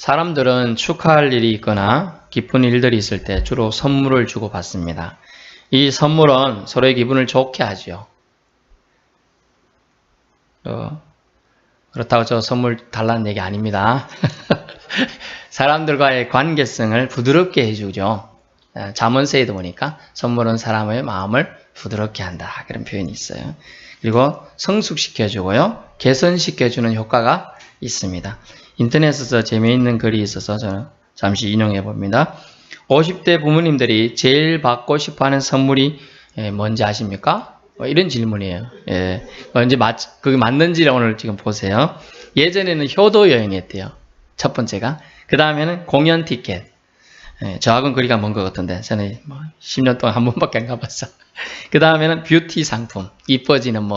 사람들은 축하할 일이 있거나 기쁜 일들이 있을 때 주로 선물을 주고 받습니다. 이 선물은 서로의 기분을 좋게 하죠. 그렇다고 저 선물 달라는 얘기 아닙니다. 사람들과의 관계성을 부드럽게 해주죠. 잠언서에도 보니까 선물은 사람의 마음을 부드럽게 한다. 그런 표현이 있어요. 그리고 성숙시켜주고요. 개선시켜주는 효과가 있습니다. 인터넷에서 재미있는 글이 있어서 저는 잠시 인용해 봅니다. 50대 부모님들이 제일 받고 싶어하는 선물이 뭔지 아십니까? 이런 질문이에요. 언제 그게 맞는지를 오늘 지금 보세요. 예전에는 효도 여행이었대요. 첫 번째가. 그 다음에는 공연 티켓. 저하고는 거리가 먼 것 같은데 저는 10년 동안 한 번밖에 안 가봤어. 그 다음에는 뷰티 상품. 이뻐지는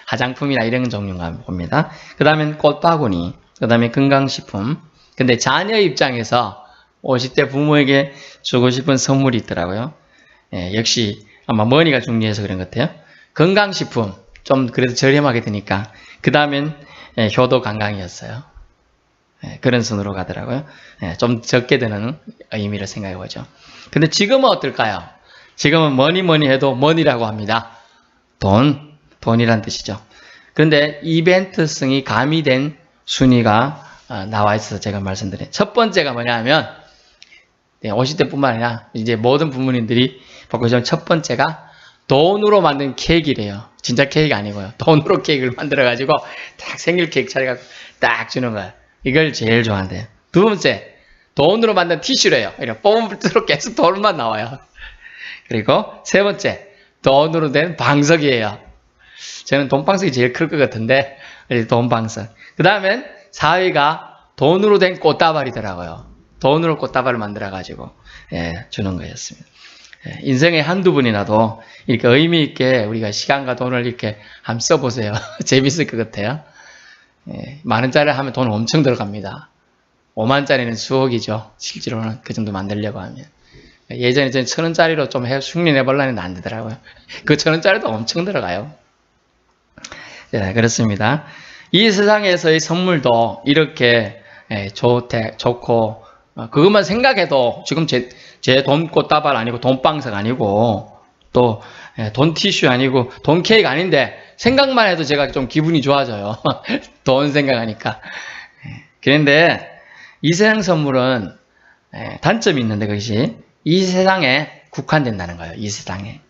화장품이나 이런 종류가 봅니다. 그 다음에는 꽃바구니. 그 다음에 건강식품. 근데 자녀 입장에서 50대 부모에게 주고 싶은 선물이 있더라고요. 역시 아마 머니가 중요해서 그런 것 같아요. 건강식품. 좀 그래도 저렴하게 되니까. 그 다음엔 효도 관광이었어요. 그런 순으로 가더라고요. 좀 적게 되는 의미를 생각해 보죠. 근데 지금은 어떨까요? 지금은 뭐니 해도 머니라고 합니다. 돈이란 뜻이죠. 그런데 이벤트성이 가미된 순위가 나와 있어서 제가 말씀드려요. 첫 번째가 뭐냐면 50대 뿐만 아니라 이제 모든 부모님들이 받고 싶은 첫 번째가 돈으로 만든 케이크래요. 진짜 케이크 아니고요. 돈으로 케이크를 만들어가지고 딱 생일 케이크 차려갖고 딱 주는 거예요. 이걸 제일 좋아한대요. 두 번째, 돈으로 만든 티슈래요. 이렇게 뽑을수록 계속 돈만 나와요. 그리고 세 번째, 돈으로 된 방석이에요. 저는 돈방석이 제일 클 것 같은데 돈방석. 그 다음엔 4위가 돈으로 된 꽃다발이더라고요. 돈으로 꽃다발을 만들어가지고 주는 거였습니다. 인생에 한두 번이라도 이렇게 의미 있게 우리가 시간과 돈을 이렇게 한번 써보세요. 재밌을 것 같아요. 만원짜리 하면 돈 엄청 들어갑니다. 5만짜리는 수억이죠. 실제로는 그 정도 만들려고 하면. 예전에 저는 1,000원짜리로 좀 흉내내보려고 했는데 안 되더라고요. 그 1,000원짜리도 엄청 들어가요. 그렇습니다. 이 세상에서의 선물도 이렇게 좋고 그것만 생각해도 지금 제 돈 꽃다발 아니고 돈방석 아니고 또 돈 티슈 아니고 돈 케이크 아닌데 생각만 해도 제가 좀 기분이 좋아져요. 돈 생각하니까. 그런데 이 세상 선물은 단점이 있는데 그것이 이 세상에 국한된다는 거예요. 이 세상에.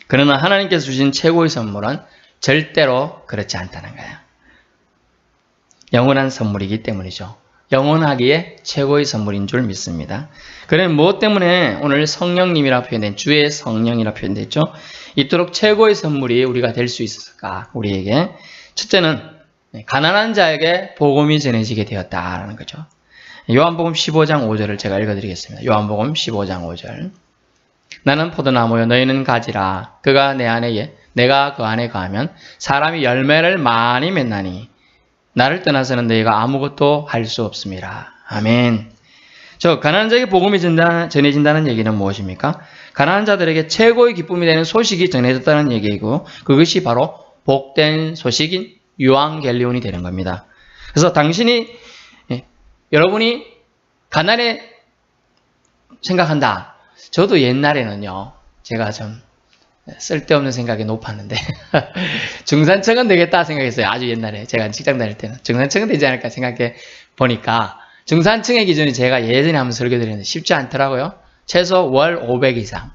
그러나 하나님께서 주신 최고의 선물은 절대로 그렇지 않다는 거예요. 영원한 선물이기 때문이죠. 영원하기에 최고의 선물인 줄 믿습니다. 그러면 무엇 때문에 오늘 성령님이라 표현된 주의 성령이라 표현됐죠? 이토록 최고의 선물이 우리가 될 수 있을까? 우리에게. 첫째는 가난한 자에게 복음이 전해지게 되었다라는 거죠. 요한복음 15장 5절을 제가 읽어드리겠습니다. 요한복음 15장 5절. 나는 포도나무요 너희는 가지라. 그가 내 안에 내가 그 안에 거하면 사람이 열매를 많이 맺나니 나를 떠나서는 너희가 아무것도 할 수 없습니다. 아멘. 가난한 자에게 복음이 전해진다는 얘기는 무엇입니까? 가난한 자들에게 최고의 기쁨이 되는 소식이 전해졌다는 얘기이고 그것이 바로 복된 소식인 유앙겔리온이 되는 겁니다. 그래서 여러분이 가난에 생각한다. 저도 옛날에는요. 제가 좀 쓸데없는 생각이 높았는데 중산층은 되겠다 생각했어요. 아주 옛날에 제가 직장 다닐 때는 중산층은 되지 않을까 생각해 보니까 중산층의 기준이 제가 예전에 한번 설교드렸는데 쉽지 않더라고요. 최소 월 500 이상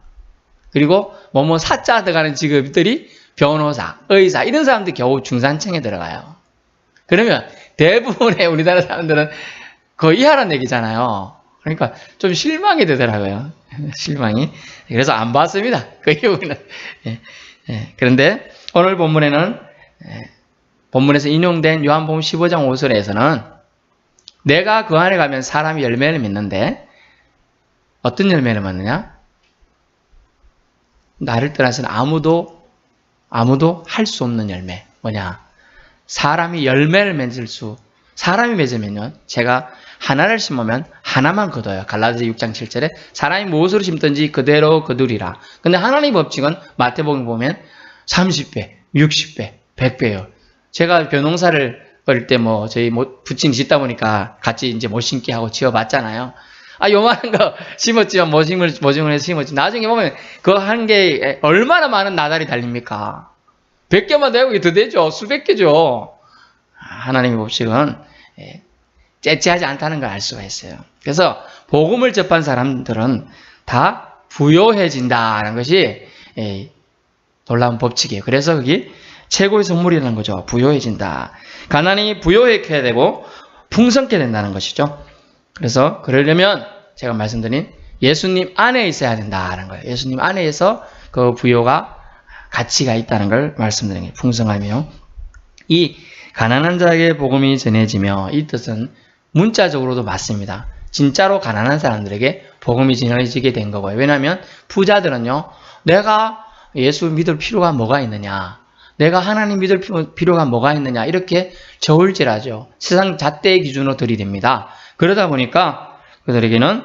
그리고 사자 들어가는 직업들이 변호사, 의사 이런 사람들이 겨우 중산층에 들어가요. 그러면 대부분의 우리나라 사람들은 그 이하란 얘기잖아요. 그러니까 좀 실망이 되더라고요. 실망이. 그래서 안 봤습니다. 그 이유는. 그런데 오늘 본문에서 인용된 요한복음 15장 5절에서는 내가 그 안에 가면 사람이 열매를 맺는데 어떤 열매를 맺느냐? 나를 떠나서는 아무도 할 수 없는 열매. 뭐냐? 사람이 열매를 사람이 맺으면요. 제가 하나를 심으면 하나만 거둬요. 갈라디아 6장 7절에 사람이 무엇으로 심든지 그대로 거두리라. 근데 하나님의 법칙은 마태복음 보면 30배, 60배, 100배예요. 제가 벼농사를 어릴 때 뭐 저희 부친 짓다 보니까 같이 이제 못 심게 하고 지어봤잖아요. 요만한 거 심었지만 모종을 해서 심었지. 나중에 보면 그 한 개에 얼마나 많은 나달이 달립니까? 100개만 되고 더 되죠. 수백 개죠. 하나님의 법칙은 째째하지 않다는 걸 알 수가 있어요. 그래서 복음을 접한 사람들은 다 부요해진다는 것이 놀라운 법칙이에요. 그래서 그게 최고의 선물이라는 거죠. 부요해진다. 가난이 부요해야 되고 풍성케 된다는 것이죠. 그래서 그러려면 제가 말씀드린 예수님 안에 있어야 된다는 거예요. 예수님 안에서 그 부요가 가치가 있다는 걸 말씀드린 거예요. 풍성하며 이 가난한 자에게 복음이 전해지며 이 뜻은 문자적으로도 맞습니다. 진짜로 가난한 사람들에게 복음이 전해지게 된 거고요. 왜냐하면 부자들은요. 내가 예수 믿을 필요가 뭐가 있느냐. 내가 하나님 믿을 필요가 뭐가 있느냐. 이렇게 저울질하죠. 세상 잣대의 기준으로 들이댑니다. 그러다 보니까 그들에게는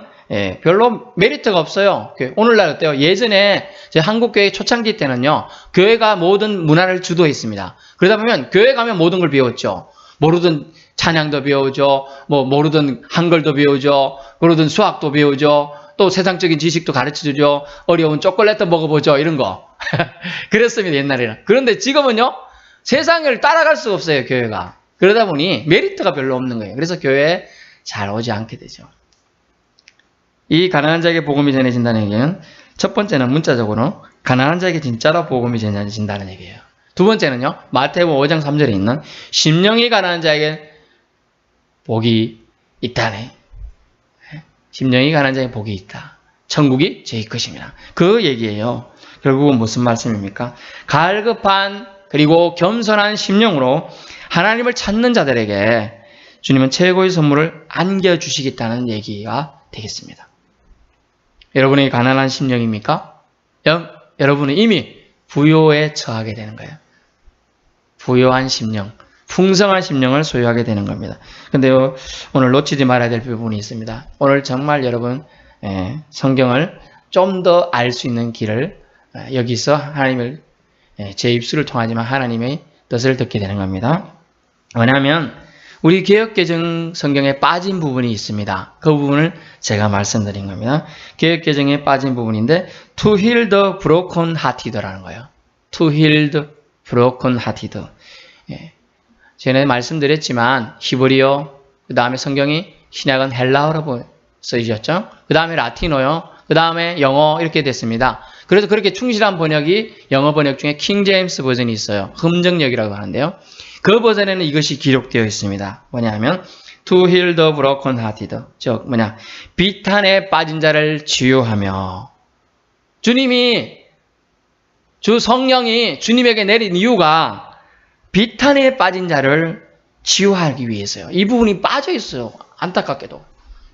별로 메리트가 없어요. 오늘날 어때요? 예전에 제 한국교회 초창기 때는요. 교회가 모든 문화를 주도했습니다. 그러다 보면 교회 가면 모든 걸 배웠죠. 모르던 찬양도 배우죠. 모르던 한글도 배우죠. 모르던 수학도 배우죠. 또 세상적인 지식도 가르쳐주죠. 어려운 초콜릿도 먹어보죠. 이런 거. 그랬습니다. 옛날에는. 그런데 지금은요. 세상을 따라갈 수가 없어요. 교회가. 그러다 보니 메리트가 별로 없는 거예요. 그래서 교회에 잘 오지 않게 되죠. 이 가난한 자에게 복음이 전해진다는 얘기는 첫 번째는 문자적으로 가난한 자에게 진짜로 복음이 전해진다는 얘기예요. 두 번째는요. 마태복음 5장 3절에 있는 심령이 가난한 자에게 복이 있다네. 심령이 가난한 자에게 복이 있다. 천국이 제일 것입니다. 그 얘기예요. 결국은 무슨 말씀입니까? 갈급한 그리고 겸손한 심령으로 하나님을 찾는 자들에게 주님은 최고의 선물을 안겨주시겠다는 얘기가 되겠습니다. 여러분이 가난한 심령입니까? 여러분은 이미 부요에 처하게 되는 거예요. 부요한 심령, 풍성한 심령을 소유하게 되는 겁니다. 근데요, 오늘 놓치지 말아야 될 부분이 있습니다. 오늘 정말 여러분 성경을 좀 더 알 수 있는 길을 여기서 하나님을 제 입술을 통하지만 하나님의 뜻을 듣게 되는 겁니다. 왜냐하면 우리 개역개정 성경에 빠진 부분이 있습니다. 그 부분을 제가 말씀드린 겁니다. 개역개정에 빠진 부분인데 to heal the broken hearted라는 거예요. to heal the broken hearted. 전에 말씀드렸지만 히브리어, 그 다음에 성경이 신약은 헬라어로 쓰여졌죠. 그 다음에 라틴어요. 그 다음에 영어 이렇게 됐습니다. 그래서 그렇게 충실한 번역이 영어 번역 중에 킹 제임스 버전이 있어요. 흠정역이라고 하는데요. 그 버전에는 이것이 기록되어 있습니다. 뭐냐면 to heal the broken hearted. 즉 비탄에 빠진 자를 치유하며. 주님이 주 성령이 주님에게 내린 이유가 비탄에 빠진 자를 치유하기 위해서요. 이 부분이 빠져 있어요. 안타깝게도.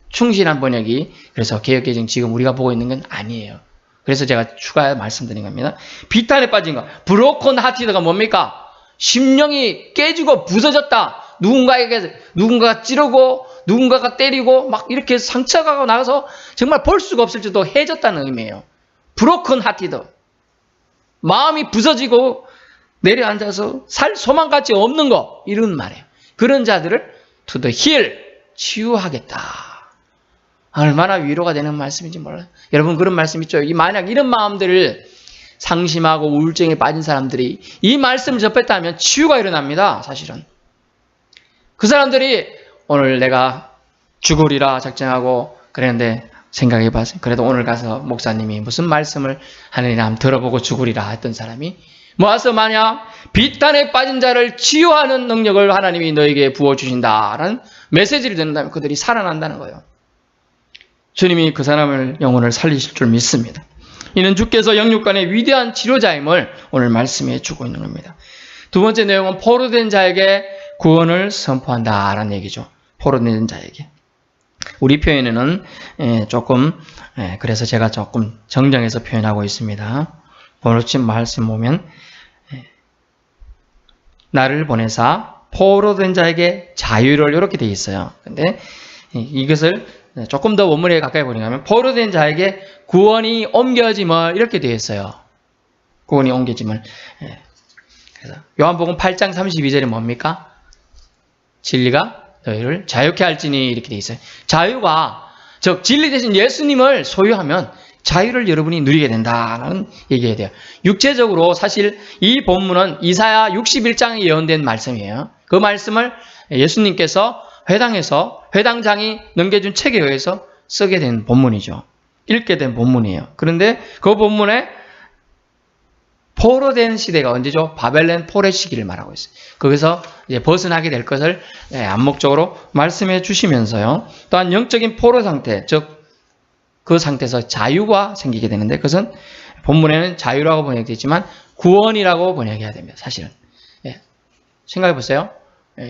충실한 번역이 그래서 개역개정 지금 우리가 보고 있는 건 아니에요. 그래서 제가 추가 말씀드린 겁니다. 비탄에 빠진 것. 브로큰 하티드가 뭡니까? 심령이 깨지고 부서졌다. 누군가가 찌르고 누군가가 때리고 막 이렇게 상처가 나가서 정말 볼 수가 없을 정도 해졌다는 의미예요. 브로큰 하티드. 마음이 부서지고 내려앉아서 살 소망같이 없는 거 이런 말이에요. 그런 자들을 to the heal 치유하겠다. 얼마나 위로가 되는 말씀인지 몰라요. 여러분 그런 말씀 있죠. 만약 이런 마음들을 상심하고 우울증에 빠진 사람들이 이 말씀을 접했다면 치유가 일어납니다. 사실은. 그 사람들이 오늘 내가 죽으리라 작정하고 그랬는데 생각해봤어요. 그래도 오늘 가서 목사님이 무슨 말씀을 하느냐 한번 들어보고 죽으리라 했던 사람이 모아서 만약 비탄에 빠진 자를 치유하는 능력을 하나님이 너에게 부어주신다라는 메시지를 듣는다면 그들이 살아난다는 거예요. 주님이 그 사람을 영혼을 살리실 줄 믿습니다. 이는 주께서 영육간의 위대한 치료자임을 오늘 말씀해 주고 있는 겁니다. 두 번째 내용은 포로된 자에게 구원을 선포한다라는 얘기죠. 포로된 자에게. 우리 표현에는 조금 그래서 제가 조금 정정해서 표현하고 있습니다. 번호침 말씀 보면 나를 보내사 포로된 자에게 자유를 이렇게 되어 있어요. 근데 이것을 조금 더 원문에 가까이 보니까 포로된 자에게 구원이 옮겨짐을 이렇게 되어 있어요. 구원이 옮겨짐을. 그래서 요한복음 8장 32절이 뭡니까? 진리가 너희를 자유케 할지니 이렇게 돼 있어요. 자유가 즉 진리 대신 예수님을 소유하면 자유를 여러분이 누리게 된다는 얘기해야 돼요. 육체적으로 사실 이 본문은 이사야 61장에 예언된 말씀이에요. 그 말씀을 예수님께서 회당에서 회당장이 넘겨준 책에 의해서 쓰게 된 본문이죠. 읽게 된 본문이에요. 그런데 그 본문에 포로된 시대가 언제죠? 바벨론 포로 시기를 말하고 있어요. 거기서 이제 벗어나게 될 것을 암묵적으로 말씀해 주시면서요. 또한 영적인 포로 상태, 즉 그 상태에서 자유가 생기게 되는데 그것은 본문에는 자유라고 번역되지만 구원이라고 번역해야 됩니다. 사실은. 생각해 보세요.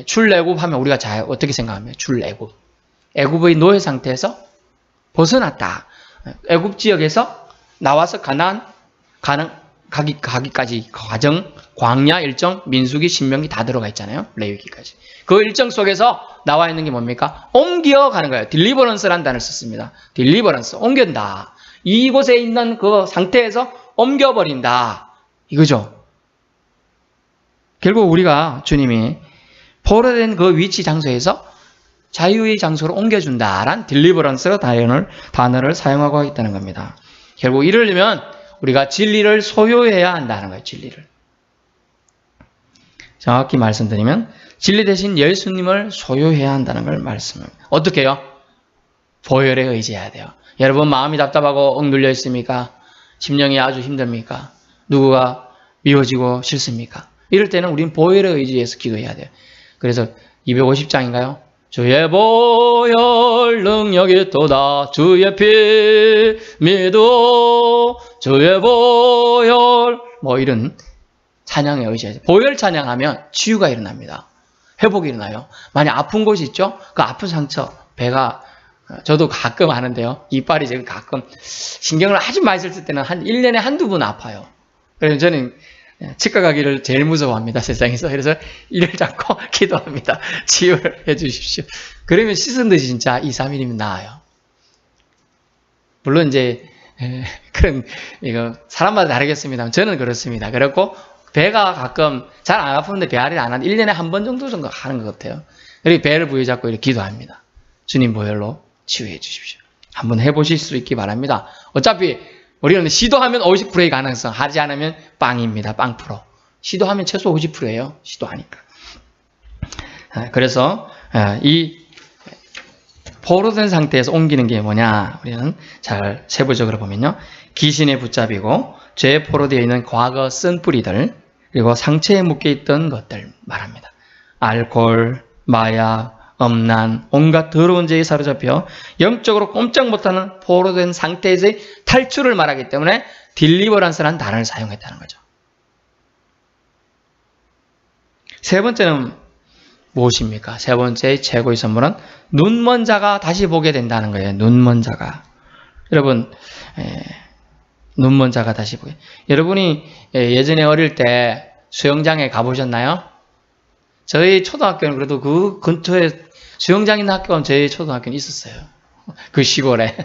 출애굽하면 우리가 어떻게 생각하면 출애굽. 애굽의 노예 상태에서 벗어났다. 애굽 지역에서 나와서 가나안 가기까지 과정, 광야 일정, 민수기, 신명기 다 들어가 있잖아요. 레위기까지. 그 일정 속에서 나와 있는 게 뭡니까? 옮겨가는 거예요. 딜리버런스라는 단어를 썼습니다. 딜리버런스, 옮긴다. 이곳에 있는 그 상태에서 옮겨버린다. 이거죠. 결국 우리가 주님이 포로된 그 위치 장소에서 자유의 장소로 옮겨준다라는 딜리버런스로 단어를 사용하고 있다는 겁니다. 결국 이러려면 우리가 진리를 소유해야 한다는 거예요. 진리를. 정확히 말씀드리면 진리 대신 예수님을 소유해야 한다는 걸 말씀합니다. 어떻게 해요? 보혈에 의지해야 돼요. 여러분 마음이 답답하고 억눌려 있습니까? 심령이 아주 힘듭니까? 누구가 미워지고 싫습니까? 이럴 때는 우리는 보혈에 의지해서 기도해야 돼요. 그래서 250장인가요? 주의 보혈 능력이 있도다 주의 피 믿어 주의 보혈 뭐 이런 찬양에 의지해서 보혈 찬양하면 치유가 일어납니다. 회복이 일어나요. 만약 아픈 곳이 있죠? 그 아픈 상처 배가 저도 가끔 하는데요. 이빨이 지금 가끔 신경을 아주 많이 쓸 때는 한 1년에 한두 번 아파요. 그래서 저는 치과 가기를 제일 무서워합니다. 세상에서. 그래서 이를 잡고 기도합니다. 치유를 해 주십시오. 그러면 씻은 듯이 진짜 2, 3일이면 나아요. 물론 이제 그런 이거 사람마다 다르겠습니다. 저는 그렇습니다. 그렇고 배가 가끔 잘 안 아프는데 배앓이 안 하는 1년에 한 번 정도 하는 것 같아요. 그리고 배를 부여잡고 이렇게 기도합니다. 주님 보혈로 치유해 주십시오. 한번 해보실 수 있기 바랍니다. 어차피 우리는 시도하면 50%의 가능성, 하지 않으면 빵입니다. 빵 프로. 시도하면 최소 50%예요. 시도하니까. 그래서 이 포로된 상태에서 옮기는 게 뭐냐? 우리는 잘 세부적으로 보면요. 귀신에 붙잡이고 죄에 포로되어 있는 과거 쓴 뿌리들 그리고 상처에 묶여있던 것들 말합니다. 알코올, 마약, 음란, 온갖 더러운 죄에 사로잡혀 영적으로 꼼짝 못하는 포로된 상태에서의 탈출을 말하기 때문에 딜리버런스라는 단어를 사용했다는 거죠. 세 번째는 무엇입니까? 세 번째의 최고의 선물은 눈먼 자가 다시 보게 된다는 거예요. 눈먼 자가. 여러분 눈먼 자가 다시 보게. 여러분이 예전에 어릴 때 수영장에 가보셨나요? 저희 초등학교는 그래도 그 근처에 수영장 있는 학교는 저희 초등학교는 있었어요. 그 시골에.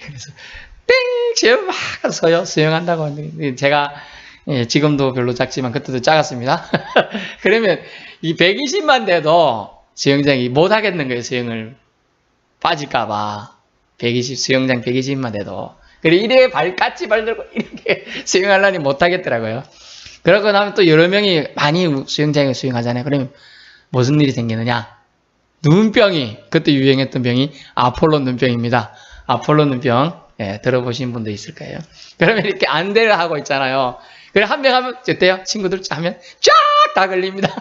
그래서 땡! 제가 막 서요. 수영한다고 하는데 제가 지금도 별로 작지만 그때도 작았습니다. 그러면 이 120만 돼도 수영장이 못 하겠는 거예요. 수영을 빠질까봐. 수영장 120만 돼도. 그래 이래 같이 발 들고 이렇게 수영하려니 못 하겠더라고요. 그러고 나면 또 여러 명이 많이 수영장에 수영하잖아요. 그러면 무슨 일이 생기느냐? 눈병이, 그때 유행했던 병이 아폴로 눈병입니다. 아폴로 눈병, 들어보신 분도 있을 거예요. 그러면 이렇게 안대를 하고 있잖아요. 그래, 한 명 하면, 어때요? 친구들 하면 쫙 다 걸립니다.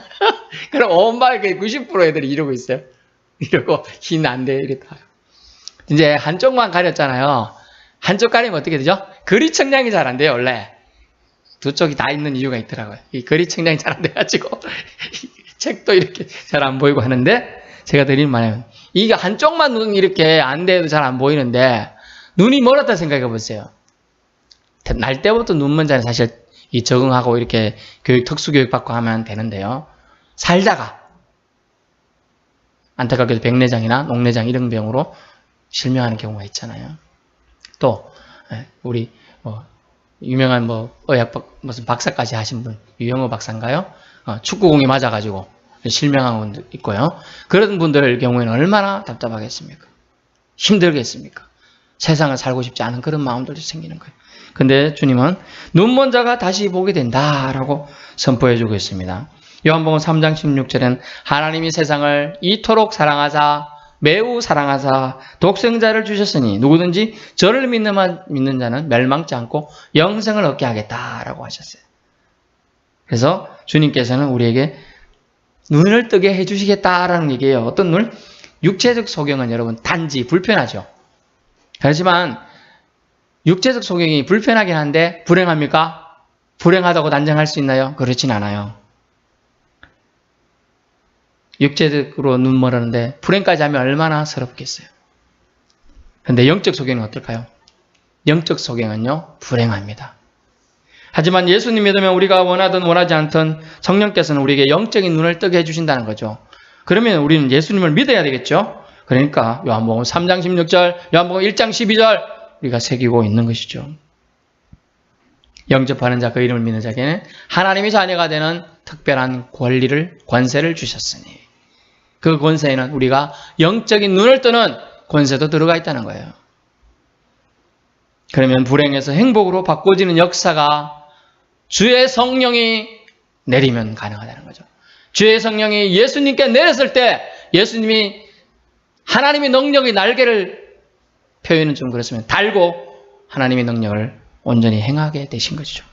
그럼 온 마을의 90% 애들이 이러고 있어요. 이러고 흰 안대 이렇게 타요. 이제 한쪽만 가렸잖아요. 한쪽 가리면 어떻게 되죠? 거리 청량이 잘 안 돼요, 원래. 두 쪽이 다 있는 이유가 있더라고요. 이 거리 청량이 잘 안 돼가지고, 책도 이렇게 잘 안 보이고 하는데, 제가 드리는 말은, 이게 한쪽만 눈 이렇게 안 돼도 잘 안 보이는데, 눈이 멀었다 생각해 보세요. 날 때부터 눈먼 자는 사실 이 적응하고 이렇게 특수교육 받고 하면 되는데요. 살다가, 안타깝게도 백내장이나 녹내장 이런 병으로 실명하는 경우가 있잖아요. 또, 우리, 유명한 의학, 무슨 박사까지 하신 분, 유영호 박사인가요? 축구공이 맞아가지고, 실명한 분도 있고요. 그런 분들 경우에는 얼마나 답답하겠습니까? 힘들겠습니까? 세상을 살고 싶지 않은 그런 마음들도 생기는 거예요. 근데 주님은 눈먼 자가 다시 보게 된다라고 선포해주고 있습니다. 요한복음 3장 16절엔 하나님이 세상을 이토록 사랑하사 매우 사랑하사 독생자를 주셨으니 누구든지 저를 믿는 자는 멸망치 않고 영생을 얻게 하겠다라고 하셨어요. 그래서 주님께서는 우리에게 눈을 뜨게 해주시겠다라는 얘기예요. 어떤 눈? 육체적 소경은 여러분 단지 불편하죠. 하지만 육체적 소경이 불편하긴 한데 불행합니까? 불행하다고 단정할 수 있나요? 그렇진 않아요. 육체적으로 눈 멀었는데 불행까지 하면 얼마나 서럽겠어요. 그런데 영적 소경은 어떨까요? 영적 소경은요, 불행합니다. 하지만 예수님 믿으면 우리가 원하든 원하지 않든 성령께서는 우리에게 영적인 눈을 뜨게 해주신다는 거죠. 그러면 우리는 예수님을 믿어야 되겠죠? 그러니까 요한복음 3장 16절, 요한복음 1장 12절 우리가 새기고 있는 것이죠. 영접하는 자, 그 이름을 믿는 자에게는 하나님의 자녀가 되는 특별한 권세를 주셨으니 그 권세에는 우리가 영적인 눈을 뜨는 권세도 들어가 있다는 거예요. 그러면 불행에서 행복으로 바꿔지는 역사가 주의 성령이 내리면 가능하다는 거죠. 주의 성령이 예수님께 내렸을 때 예수님이 하나님의 능력의 날개를 표현은 좀 그렇지만 달고 하나님의 능력을 온전히 행하게 되신 것이죠.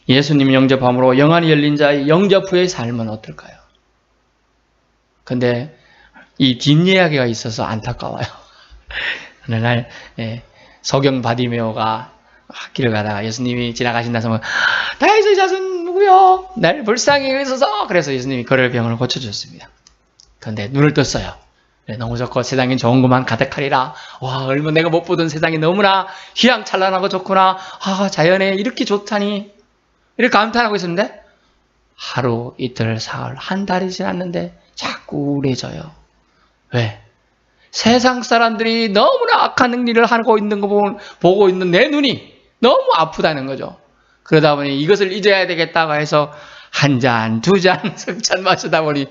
예수님 영접함으로 영안이 열린 자의 영접 후의 삶은 어떨까요? 근데 이 뒷이야기가 있어서 안타까워요. 어느 날 소경 바디메오가 길을 가다가 예수님이 지나가신다 하면 다윗의 자손 누구요? 날 불쌍히 여기소서. 그래서 예수님이 그를 병을 고쳐주셨습니다. 그런데 눈을 떴어요. 너무 좋고 세상엔 좋은 것만 가득하리라. 와, 얼마나 내가 못 보던 세상이 너무나 휘황찬란하고 좋구나. 아, 자연에 이렇게 좋다니. 이렇게 감탄하고 있었는데 하루, 이틀, 사흘, 한 달이 지났는데 자꾸 우울해져요. 왜? 세상 사람들이 너무나 악한 일을 하고 있는 거 보고 있는 내 눈이 너무 아프다는 거죠. 그러다 보니 이것을 잊어야 되겠다고 해서 한 잔, 두 잔, 석 잔 마시다 보니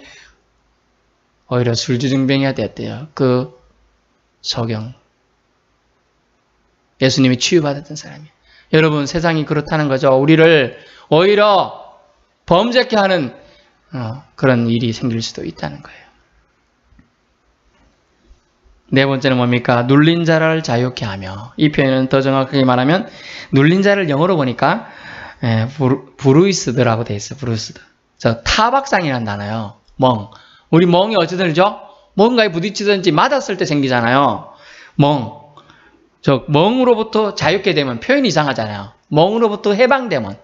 오히려 술주정뱅이가 됐대요. 그 소경. 예수님이 치유받았던 사람이에요. 여러분, 세상이 그렇다는 거죠. 우리를 오히려 범죄케 하는 그런 일이 생길 수도 있다는 거예요. 네 번째는 뭡니까? 눌린 자를 자유케 하며. 이 표현은 더 정확하게 말하면 눌린 자를 영어로 보니까 브루이스드라고 돼 있어요. 브루이스드. 저 타박상이라는 단어요. 멍. 우리 멍이 어찌되죠? 뭔가에 부딪히든지 맞았을 때 생기잖아요. 멍. 저 멍으로부터 자유케 되면 표현이 이상하잖아요. 멍으로부터 해방되면.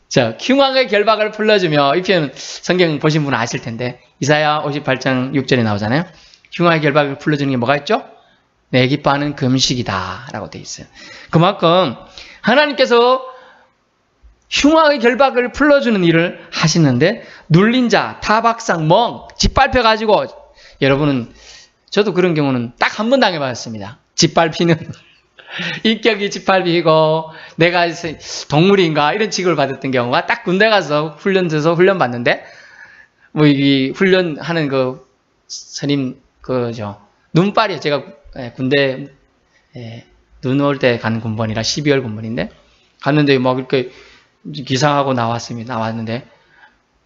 자, 흉악의 결박을 풀어주며, 이 표현 성경 보신 분은 아실 텐데 이사야 58장 6절에 나오잖아요. 흉악의 결박을 풀어주는 게 뭐가 있죠? 내 기뻐하는 금식이다 라고 돼 있어요. 그만큼 하나님께서 흉악의 결박을 풀어주는 일을 하시는데 눌린 자, 타박상, 멍, 짓밟혀가지고 여러분은 저도 그런 경우는 딱 한 번 당해봤습니다. 짓밟히는 인격이 짓밟히고 내가 동물인가 이런 취급을 받았던 경우가 딱 군대 가서 훈련 받는데 뭐 이 훈련하는 그 선임 눈발이요. 제가 군대 눈 올 때 간 군번이라 12월 군번인데 갔는데 막 이렇게 기상하고 나왔는데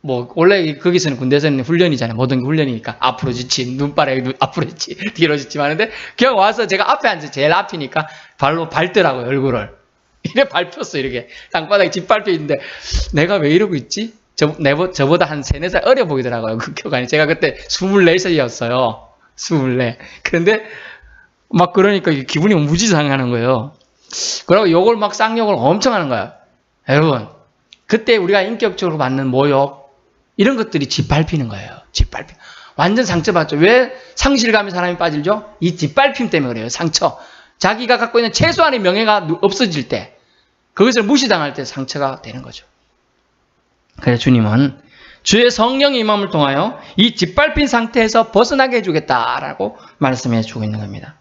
뭐 원래 거기서는 군대에서는 훈련이잖아요. 모든 게 훈련이니까 앞으로 지치, 눈발에 앞으로 지치, 뒤로 지치 하는데 그냥 와서 제가 앞에 앉아 제일 앞이니까 발로 밟더라고요. 얼굴을 이래 밟혔어. 이렇게 땅바닥에 짓밟혀 있는데 내가 왜 이러고 있지? 저보다 한 3, 4살 어려 보이더라고요. 그 교관이. 제가 그때 24살이었어요. 24. 그런데 막 그러니까 기분이 무지 상하는 거예요. 그리고 욕을 막 쌍욕을 엄청 하는 거예요. 여러분, 그때 우리가 인격적으로 받는 모욕 이런 것들이 짓밟히는 거예요. 짓밟힘. 완전 상처받죠. 왜 상실감에 사람이 빠지죠? 이 짓밟힘 때문에 그래요. 상처. 자기가 갖고 있는 최소한의 명예가 없어질 때, 그것을 무시당할 때 상처가 되는 거죠. 그래서 주님은 주의 성령의 임함을 통하여 이 짓밟힌 상태에서 벗어나게 해주겠다라고 말씀해 주고 있는 겁니다.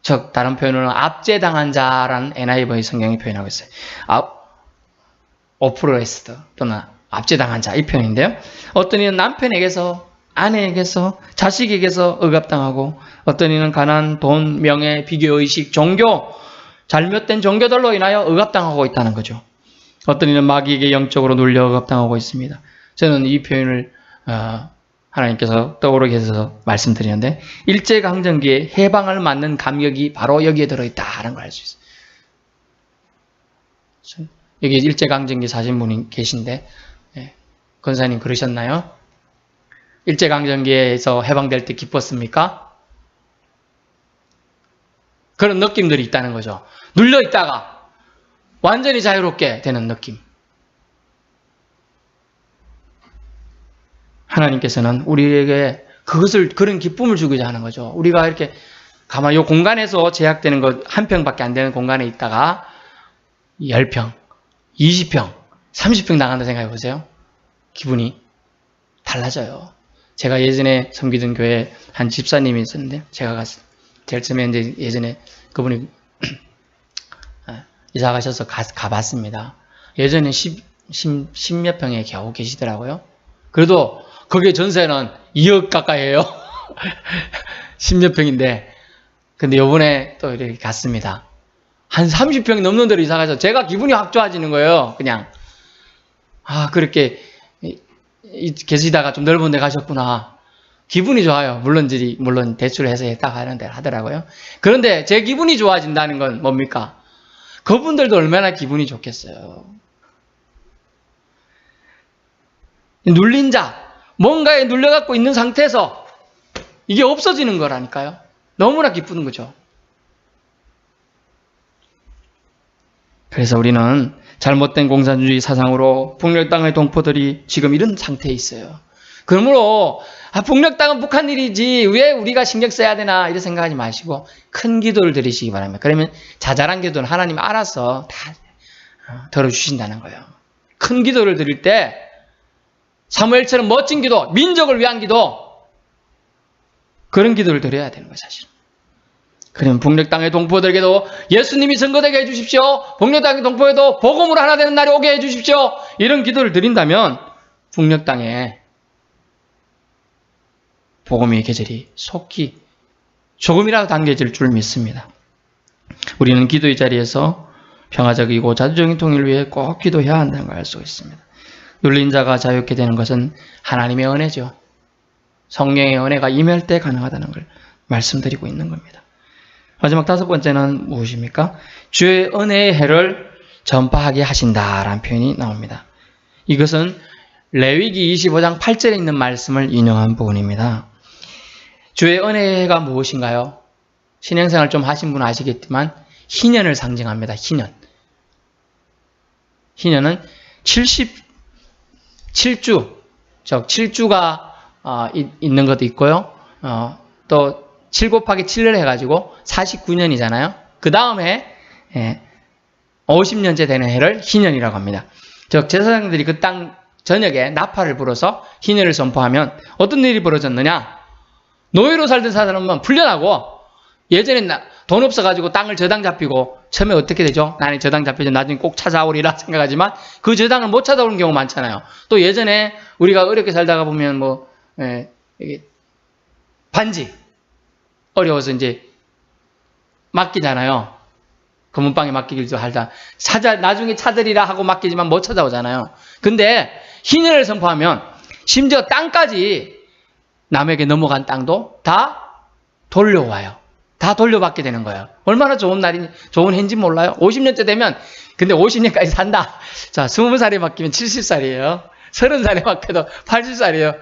즉 다른 표현으로는 압제당한 자라는 NIV 성경이 표현하고 있어요. 오프레스드 또는 압제당한 자, 이 표현인데요. 어떤 이는 남편에게서, 아내에게서, 자식에게서 억압당하고, 어떤 이는 가난, 돈, 명예, 비교의식, 종교, 잘못된 종교들로 인하여 억압당하고 있다는 거죠. 어떤 이는 마귀에게 영적으로 눌려 억압당하고 있습니다. 저는 이 표현을 하나님께서 떠오르게 해서 말씀드리는데, 일제강점기에 해방을 맞는 감격이 바로 여기에 들어있다는 걸 알 수 있어요. 여기 일제강점기 사신 분이 계신데, 권사님 그러셨나요? 일제강점기에서 해방될 때 기뻤습니까? 그런 느낌들이 있다는 거죠. 눌려있다가 완전히 자유롭게 되는 느낌. 하나님께서는 우리에게 그런 기쁨을 주고자 하는 거죠. 우리가 이렇게 가만히 이 공간에서 제약되는 것 한 평밖에 안 되는 공간에 있다가 10평, 20평, 30평 나간다 생각해 보세요. 기분이 달라져요. 제가 예전에 섬기던 교회에 한 집사님이 있었는데, 제가 제일 처음에 이제 예전에 그분이 이사 가셔서 가봤습니다. 예전에 10몇 평에 겨우 계시더라고요. 그래도 거기에 전세는 2억 가까이에요. 10몇 평인데. 근데 요번에 또 이렇게 갔습니다. 한 30평이 넘는 데로 이사 가서 제가 기분이 확 좋아지는 거예요. 그냥. 그렇게 계시다가 좀 넓은 데 가셨구나. 기분이 좋아요. 물론 대출을 해서 했다가 하는데 하더라고요. 그런데 제 기분이 좋아진다는 건 뭡니까? 그분들도 얼마나 기분이 좋겠어요. 눌린 자, 뭔가에 눌려갖고 있는 상태에서 이게 없어지는 거라니까요. 너무나 기쁘는 거죠. 그래서 우리는 잘못된 공산주의 사상으로 북녘 땅의 동포들이 지금 이런 상태에 있어요. 그러므로 북녘 땅은 북한 일이지 왜 우리가 신경 써야 되나 이런 생각하지 마시고 큰 기도를 드리시기 바랍니다. 그러면 자잘한 기도는 하나님 알아서 다 들어주신다는 거예요. 큰 기도를 드릴 때 사무엘처럼 멋진 기도, 민족을 위한 기도, 그런 기도를 드려야 되는 거예요, 사실은. 그러면 북녘 땅의 동포들에게도 예수님이 선거되게 해주십시오. 북녘 땅의 동포에도 복음으로 하나 되는 날이 오게 해주십시오. 이런 기도를 드린다면 북녘 땅에 복음의 계절이 속히 조금이라도 당겨질 줄 믿습니다. 우리는 기도의 자리에서 평화적이고 자주적인 통일을 위해 꼭 기도해야 한다는 걸 알 수 있습니다. 눌린 자가 자유롭게 되는 것은 하나님의 은혜죠. 성령의 은혜가 임할 때 가능하다는 걸 말씀드리고 있는 겁니다. 마지막 5번째는 무엇입니까? 주의 은혜의 해를 전파하게 하신다라는 표현이 나옵니다. 이것은 레위기 25장 8절에 있는 말씀을 인용한 부분입니다. 주의 은혜의 해가 무엇인가요? 신앙생활 좀 하신 분은 아시겠지만 희년을 상징합니다. 희년. 희년은 77주, 즉 7주가 있는 것도 있고요. 또 7 곱하기 7을 해가지고 49년이잖아요. 그 다음에 50년째 되는 해를 희년이라고 합니다. 즉 제사장들이 그 땅 전역에 나팔을 불어서 희년을 선포하면 어떤 일이 벌어졌느냐? 노예로 살던 사람은 풀려나고 예전에 돈 없어가지고 땅을 저당 잡히고 처음에 어떻게 되죠? 나는 저당 잡히죠. 나중에 꼭 찾아오리라 생각하지만 그 저당을 못 찾아오는 경우 많잖아요. 또 예전에 우리가 어렵게 살다가 보면 이게 반지 어려워서 이제 맡기잖아요. 금은방에 맡기기도 하다 나중에 찾으리라 하고 맡기지만 못 찾아오잖아요. 근데 희년을 선포하면 심지어 땅까지 남에게 넘어간 땅도 다 돌려와요. 다 돌려받게 되는 거예요. 얼마나 좋은 날이니, 좋은 해인지 몰라요? 50년째 되면, 근데 50년까지 산다. 자, 20살에 맡기면 70살이에요. 30살에 맡겨도 80살이에요.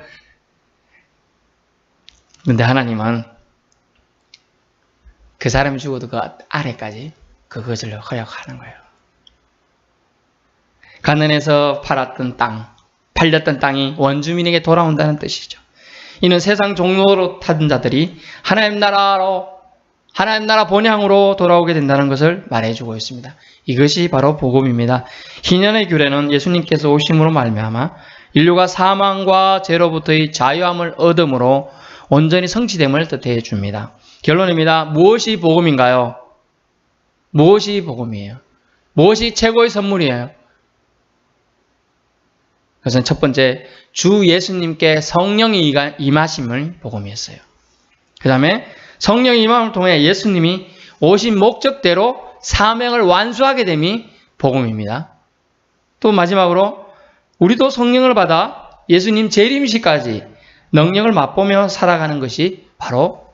근데 하나님은 그 사람이 죽어도 그 아래까지 그것을 허락하는 거예요. 가난해서 팔았던 땅, 팔렸던 땅이 원주민에게 돌아온다는 뜻이죠. 이는 세상 종로로 타던 자들이 하나님 나라 본향으로 돌아오게 된다는 것을 말해주고 있습니다. 이것이 바로 복음입니다. 희년의 규례는 예수님께서 오심으로 말미암아 인류가 사망과 죄로부터의 자유함을 얻음으로 온전히 성취됨을 뜻해 줍니다. 결론입니다. 무엇이 복음인가요? 무엇이 복음이에요? 무엇이 최고의 선물이에요? 그것은 첫 번째 주 예수님께 성령이 임하심을 복음이었어요. 그 다음에 성령의 임함을 통해 예수님이 오신 목적대로 사명을 완수하게 됨이 복음입니다. 또 마지막으로 우리도 성령을 받아 예수님 재림시까지 능력을 맛보며 살아가는 것이 바로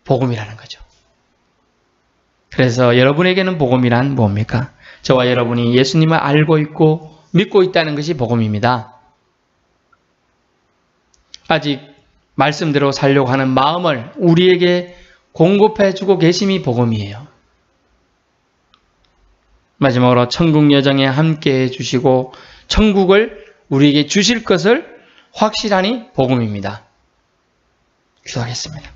복음이라는 거죠. 그래서 여러분에게는 복음이란 뭡니까? 저와 여러분이 예수님을 알고 있고 믿고 있다는 것이 복음입니다. 아직 말씀대로 살려고 하는 마음을 우리에게 공급해 주고 계심이 복음이에요. 마지막으로 천국 여정에 함께해 주시고 천국을 우리에게 주실 것을 확실하니 복음입니다. 기도하겠습니다.